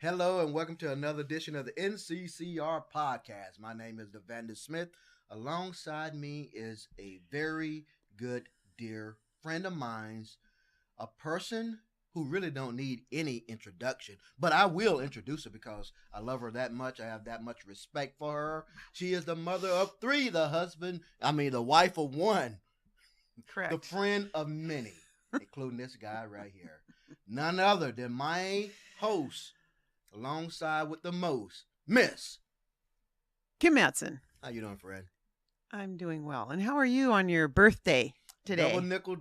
Hello and welcome to another edition of the NCCR podcast. My name is DeVandis Smith. Alongside me is a very good, dear friend of mine's, a person who really don't need any introduction, but I will introduce her because I love her that much. I have that much respect for her. She is the mother of three, the wife of one, Correct. the friend of many, including this guy right here. None other than my host, alongside with the most, Miss Kim Matson. How you doing, friend? I'm doing well. And how are you on your birthday today? Double nickel.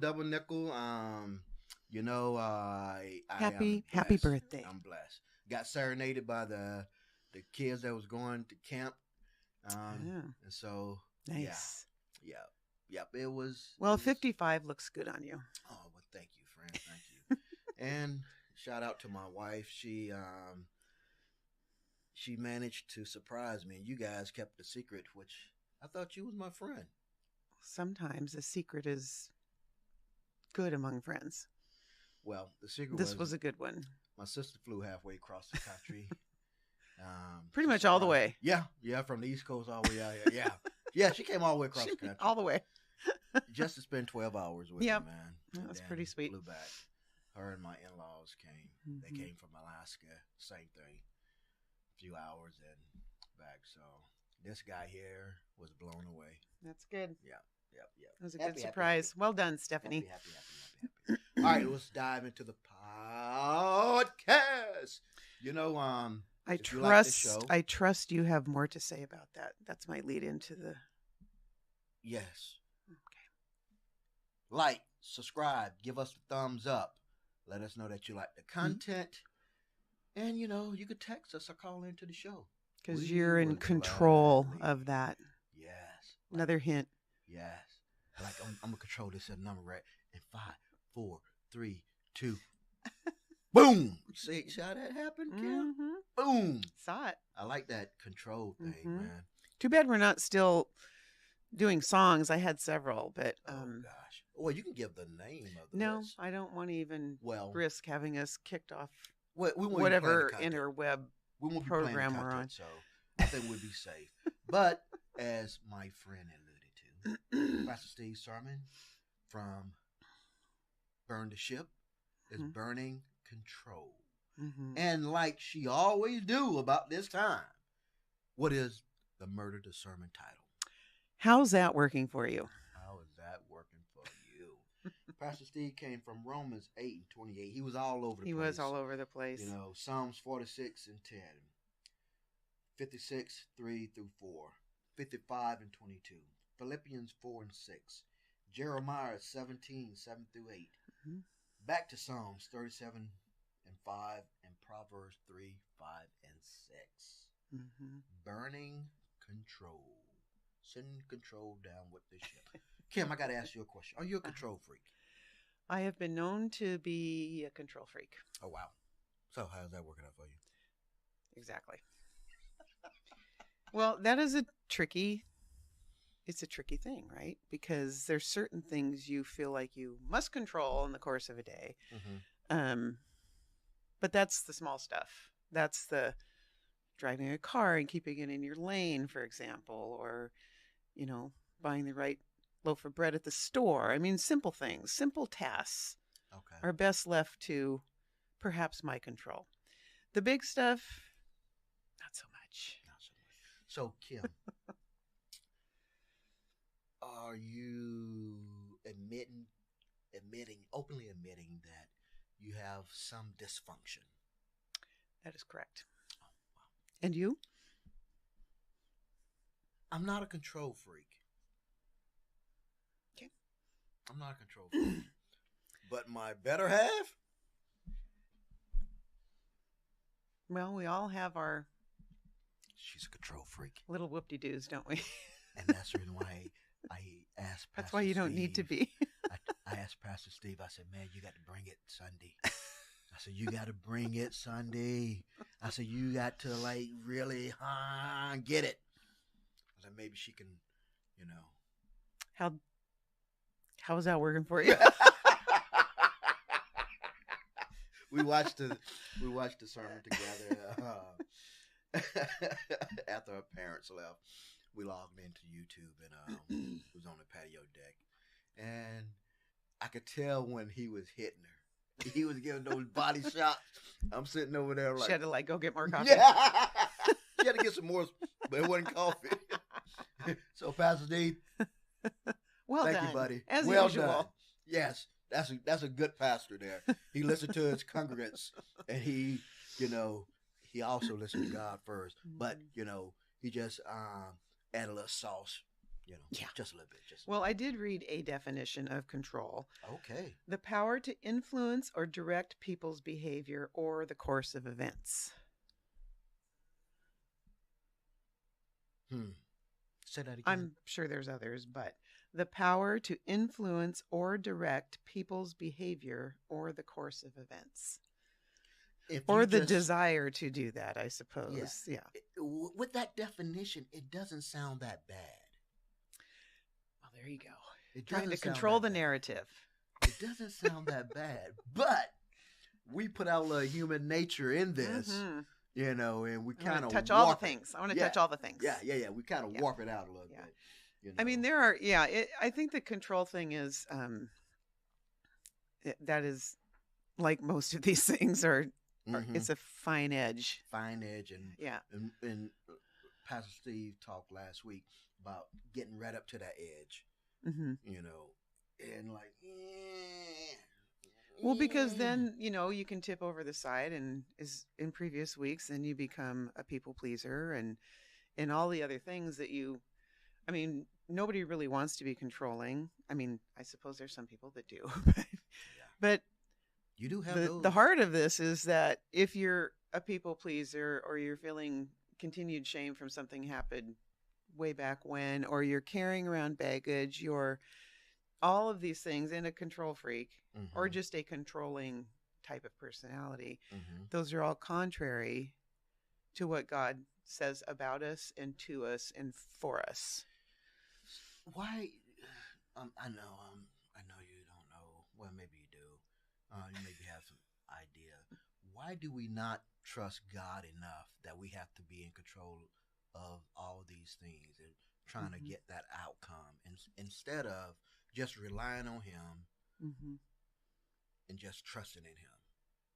Happy birthday. I'm blessed. Got serenaded by the kids that was going to camp. And so nice. Yep. It was. Well, 55 looks good on you. Oh, well, thank you, friend. Thank you. And shout out to my wife. She managed to surprise me. You guys kept the secret, which I thought you was my friend. Sometimes a secret is good among friends. Well, the secret This was a good one. My sister flew halfway across the country. Pretty much all the way. Yeah, from the East Coast all the way out here. Yeah, she came all the way across the country. All the way. Just to spend 12 hours with me, man. That's pretty sweet. Flew back. Her and my in-laws came. Mm-hmm. They came from Alaska. Same thing. A few hours and back. So this guy here was blown away. That's good. Yep. It was a good surprise. Happy. Well done, Stephanie. Happy. All right, let's dive into the podcast. I trust you have more to say about that. That's my lead into the. Yes. Okay. Like, subscribe, give us a thumbs up. Let us know that you like the content. Mm-hmm. And, you could text us or call into the show. Because you're in control of that. Yes. Another hint. Yes. Like, I'm going to control this number right in 5, 4, 3, 2. Boom. See how that happened, Kim? Mm-hmm. Boom. Saw it. I like that control thing, man. Too bad we're not still doing songs. I had several, but oh gosh. Well, you can give the name of the No, list. I don't want to even risk having us kicked off we whatever interweb program we're on. So I think we'd be safe. But as my friend alluded to, Pastor Steve's sermon from Burn the Ship is burning control. Mm-hmm. And like she always do about this time, what is the Murder the Sermon title? How's that working for you? How is that working for you? Pastor Steve came from Romans 8 and 28. He was all over the place. He was all over the place. Psalms 46 and 10, 56, 3 through 4, 55 and 22, Philippians 4 and 6, Jeremiah 17, 7 through 8, back to Psalms 37 and 5, and Proverbs 3, 5, and 6. Burning control. Sending control down with the ship. Kim, I got to ask you a question. Are you a control freak? I have been known to be a control freak. Oh, wow. So how's that working out for you? Exactly. Well, that is a tricky thing, right? Because there's certain things you feel like you must control in the course of a day. But that's the small stuff. That's the driving a car and keeping it in your lane, for example, or, buying the right loaf of bread at the store. I mean, simple things, simple tasks are best left to perhaps my control. The big stuff, not so much. So, Kim, are you openly admitting that you have some dysfunction? That is correct. Oh, wow. And you? I'm not a control freak. Okay. I'm not a control freak. But my better half? Well, we all have our... She's a control freak. Little whoop-de-doos, don't we? And that's the reason why I asked Pastor That's why you don't Steve, need to be. I asked Pastor Steve, I said, man, you got to bring it Sunday. I said, you got to bring it Sunday. I said, you got to really get it. I said, maybe she can, How is that working for you? we watched the sermon together. After our parents left, we logged into YouTube and it was on the patio deck, and I could tell when he was hitting her. He was giving those body shots. I'm sitting over there like, she had to like go get more coffee. yeah. She had to get some more, but it wasn't coffee. So Pastor D, well thank done, you, buddy. as well usual. done. Yes, that's a good pastor there. He listened to his congregants, and he also listened to God first. But he just add a little sauce. Yeah. Just a little bit. Well, I did read a definition of control. Okay. The power to influence or direct people's behavior or the course of events. Say that again. I'm sure there's others, but the power to influence or direct people's behavior or the course of events. Or the desire to do that, I suppose. Yeah. With that definition, it doesn't sound that bad. Well, there you go. Trying to control the narrative. It doesn't sound that bad, but we put our little human nature in this, and we kind of touch all the things. I want to touch all the things. Yeah. We kind of warp it out a little bit. I mean, there are, I think the control thing is, that is like most of these things are it's a fine edge. And Pastor Steve talked last week about getting right up to that edge, and like, well, because then, you can tip over the side, and as in previous weeks, then you become a people pleaser and all the other things that nobody really wants to be controlling. I mean, I suppose there's some people that do, but you do have the heart of this is that if you're a people pleaser, or you're feeling continued shame from something happened way back when, or you're carrying around baggage, you're all of these things, in a control freak, or just a controlling type of personality, those are all contrary to what God says about us and to us and for us. Why? I know you don't know. Well, maybe you do. You maybe have some idea. Why do we not trust God enough that we have to be in control of all these things and trying to get that outcome, instead of just relying on Him and just trusting in Him?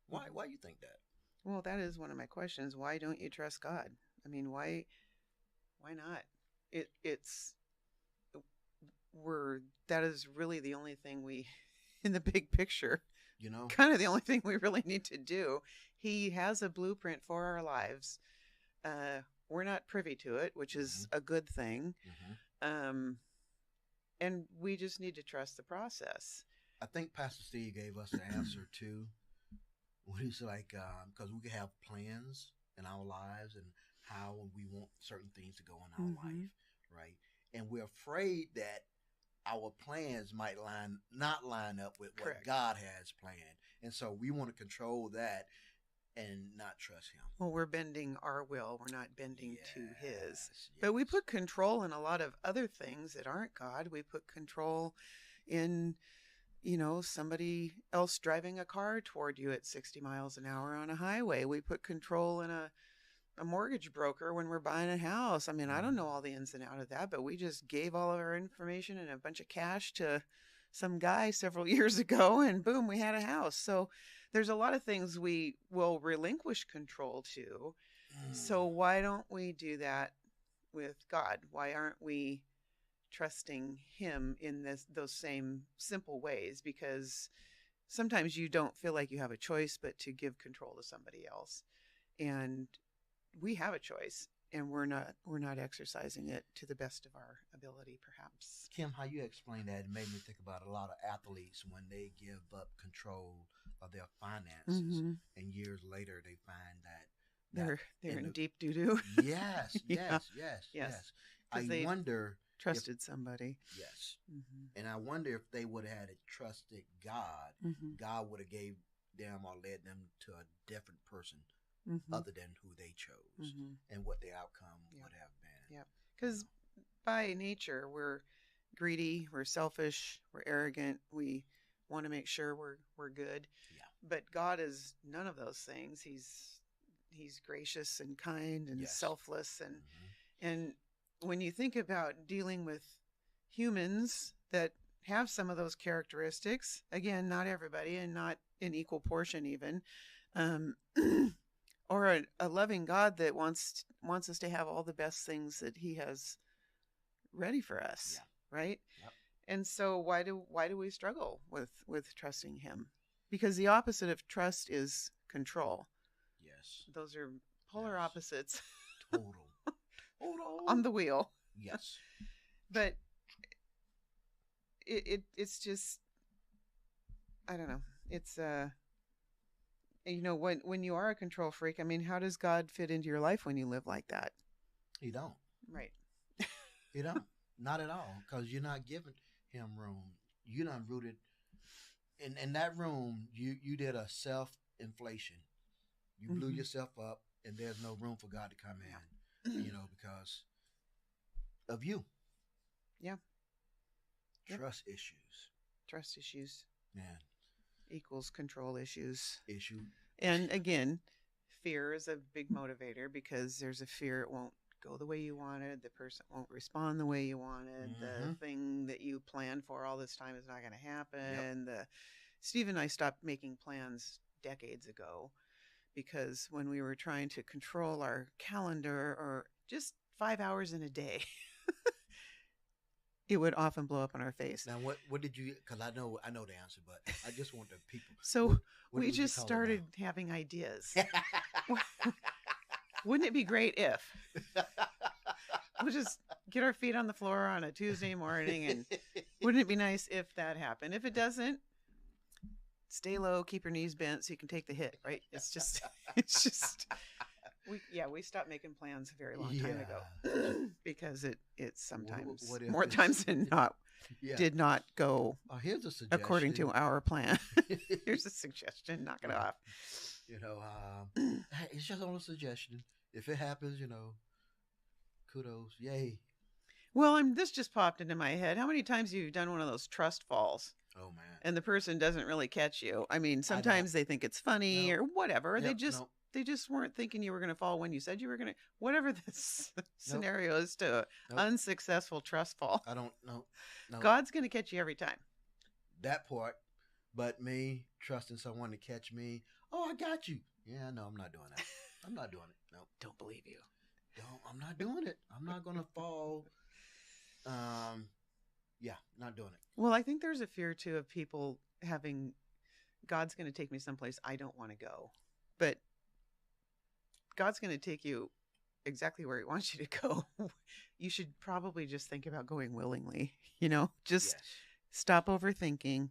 Why do you think that? Well, that is one of my questions. Why don't you trust God? I mean, why not? That is really the only thing we, in the big picture, kind of the only thing we really need to do. He has a blueprint for our lives. We're not privy to it, which is a good thing. And we just need to trust the process. I think Pastor Steve gave us the answer too. When he's like, because we can have plans in our lives and how we want certain things to go in our life, right? And we're afraid that our plans might not line up with what God has planned. And so we want to control that and not trust Him. Well, we're bending our will. We're not bending to His. Yes. But we put control in a lot of other things that aren't God. We put control in, somebody else driving a car toward you at 60 miles an hour on a highway. We put control in a mortgage broker when we're buying a house. I mean, I don't know all the ins and outs of that, but we just gave all of our information and a bunch of cash to some guy several years ago, and boom, we had a house. So there's a lot of things we will relinquish control to. So why don't we do that with God? Why aren't we trusting Him in those same simple ways? Because sometimes you don't feel like you have a choice but to give control to somebody else. And we have a choice, and we're not exercising it to the best of our ability, perhaps. Kim, how you explain that, it made me think about a lot of athletes when they give up control of their finances, and years later they find that they're in deep doo-doo. Yes. I wonder trusted somebody. Yes. And I wonder if they would have had trusted God, God would have gave them or led them to a different person other than who they chose, and what the outcome would have been. Yeah. Because by nature, we're greedy, we're selfish, we're arrogant, we want to make sure we're good. But God is none of those things. He's gracious and kind and Yes. selfless, and Mm-hmm. and when you think about dealing with humans that have some of those characteristics, again, not everybody and not in equal portion even, um, or a loving God that wants us to have all the best things that He has ready for us, Yeah. right? Yep. And so why do we struggle with trusting Him? Because the opposite of trust is control. Yes. Those are polar Yes. opposites. Total. On the wheel. Yes. But it's just, I don't know. It's when you are a control freak, I mean, how does God fit into your life when you live like that? He don't. Right. He don't. Not at all. Because you're not giving him room. You're not rooted in that room. You did a self-inflation. You blew yourself up, and there's no room for God to come in. Because of you. Yeah. Trust issues. Trust issues. Man. Equals control issues. Issue. And again, fear is a big motivator, because there's a fear it won't go the way you wanted. The person won't respond the way you wanted. The thing that you planned for all this time is not going to happen. Steve and I stopped making plans decades ago, because when we were trying to control our calendar, or just 5 hours in a day, it would often blow up in our face. Now, what did you? Because I know the answer, but I just want the people. So we just started having ideas. Wouldn't it be great if we'll just get our feet on the floor on a Tuesday morning, and wouldn't it be nice if that happened? If it doesn't, stay low, keep your knees bent so you can take the hit, right? It's just we stopped making plans a very long time ago, because it's sometimes more times than not did not go here's a suggestion according to our plan. Here's a suggestion, knock it off. It's just only a suggestion. If it happens, kudos, yay. Well, this just popped into my head. How many times have you done one of those trust falls? Oh man! And the person doesn't really catch you. I mean, sometimes they think it's funny or whatever. Yep, they just weren't thinking you were going to fall when you said you were going to. Whatever this scenario is to unsuccessful trust fall. I don't know. No. God's going to catch you every time. That part, but me trusting someone to catch me. Oh, I got you. Yeah, no, I'm not doing that. I'm not doing it. No, don't believe you. I'm not doing it. I'm not going to fall. Yeah, not doing it. Well, I think there's a fear too of people having God's going to take me someplace I don't want to go, but God's going to take you exactly where He wants you to go. You should probably just think about going willingly. Just stop overthinking,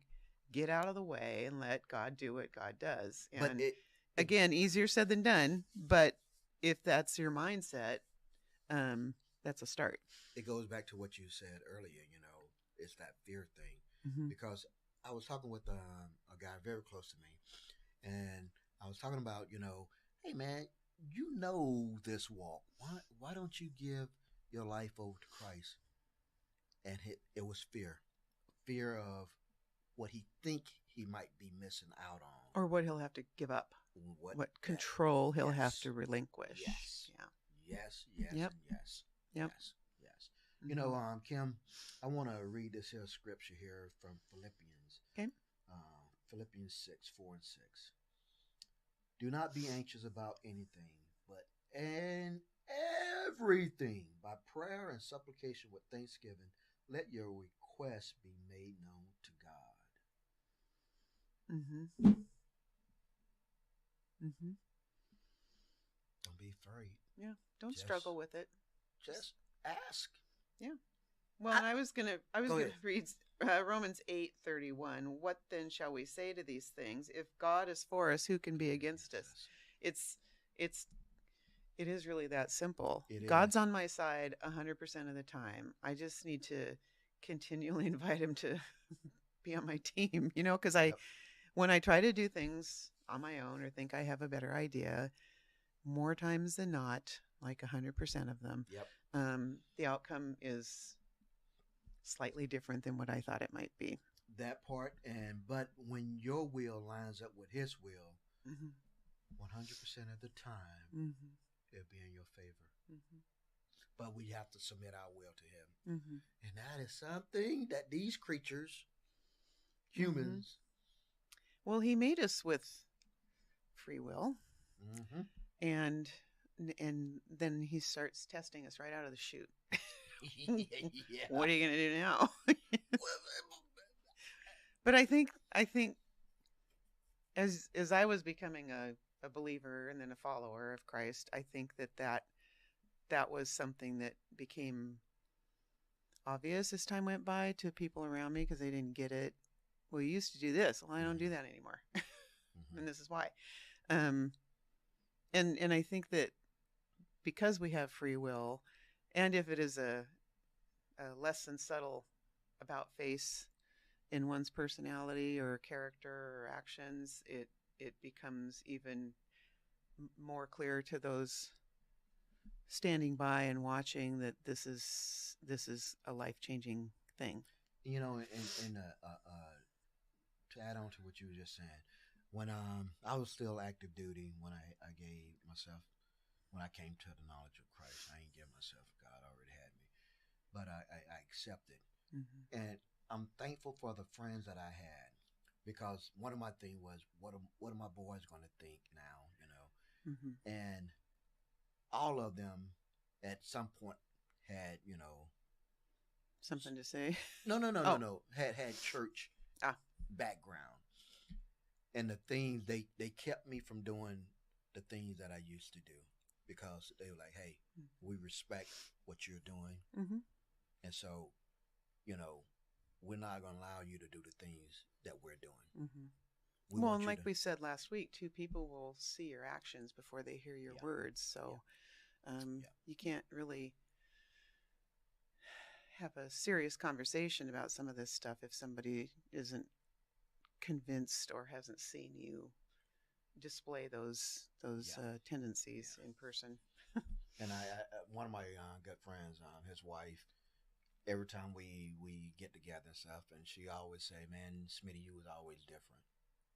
get out of the way, and let God do what God does. And again, easier said than done, but if that's your mindset, that's a start. It goes back to what you said earlier, it's that fear thing. Because I was talking with a guy very close to me, and I was talking about, hey man, this walk. Why don't you give your life over to Christ? And it was fear of what he think he might be missing out on, or what he'll have to give up, what control he'll have to relinquish. Yes. Yep. Yes. Kim, I want to read this here scripture here from Philippians. Okay. Philippians 6:4-6. Do not be anxious about anything, but in everything, by prayer and supplication with thanksgiving, let your requests be made known to God. Don't be afraid. Yeah. Don't struggle with it. Just ask. Yeah. Well, I was gonna read Romans 8:31. What then shall we say to these things? If God is for us, who can be against us? It is really that simple. God's on my side 100% of the time. I just need to continually invite Him to be on my team. Because when I try to do things on my own or think I have a better idea, more times than not, like 100% of them, the outcome is slightly different than what I thought it might be. that part, but when your will lines up with his will, Mm-hmm. 100% of the time, Mm-hmm. it'll be in your favor. Mm-hmm. But we have to submit our will to him. Mm-hmm. And that is something that these creatures, Mm-hmm. humans, Well, he made us with free will, mm-hmm. and then he starts testing us right out of the chute. Yeah. What are you going to do now? But I think as I was becoming a believer and then a follower of Christ, I think that was something that became obvious as time went by to people around me because they didn't get it. Well, you used to do this. Well, I don't do that anymore. Mm-hmm. And this is why. And I think that because we have free will, and if it is a less than subtle about face in one's personality or character or actions, it becomes even more clear to those standing by and watching that this is a life-changing thing. You know, to add on to what you were just saying, when I was still active duty when I gave myself, when I came to the knowledge of Christ, I ain't give myself. God already had me, but I accepted, Mm-hmm. and I'm thankful for the friends that I had, because one of my thing was what are my boys going to think now, Mm-hmm. and all of them at some point had Something to say. no had church Ah. background, and the things they kept me from doing the things that I used to do, because they were like, hey, we respect what you're doing, Mm-hmm. and so we're not going to allow you to do the things that we're doing. Mm-hmm. Well, and like we said last week, two people will see your actions before they hear your words, so you can't really have a serious conversation about some of this stuff if somebody isn't convinced or hasn't seen you display those tendencies in person. And I one of my good friends, his wife, every time we get together and stuff, and she always say, "Man, Smitty, you was always different.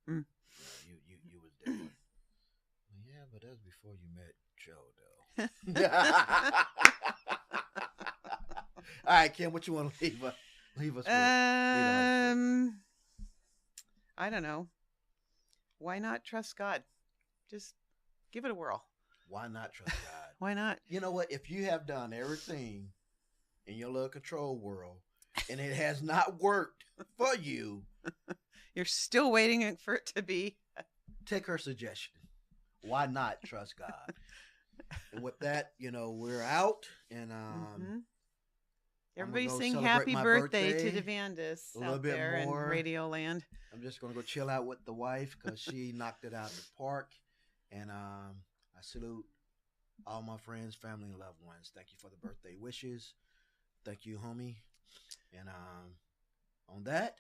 Mm. You was different." Yeah, but that's before you met Joe, though. All right, Kim, what you want to leave us with? I don't know. Why not trust God? Just give it a whirl. Why not trust God? Why not? You know what? If you have done everything in your little control world and it has not worked for you, you're still waiting for it to be. Take her suggestion. Why not trust God? And with that, we're out, and everybody sing happy birthday to DeVandis out there in Radio Land. I'm just going to go chill out with the wife because she knocked it out of the park. And I salute all my friends, family, and loved ones. Thank you for the birthday wishes. Thank you, homie. And on that,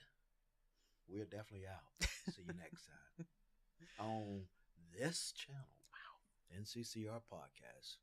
we're definitely out. See you next time on this channel. Wow. NCCR Podcast.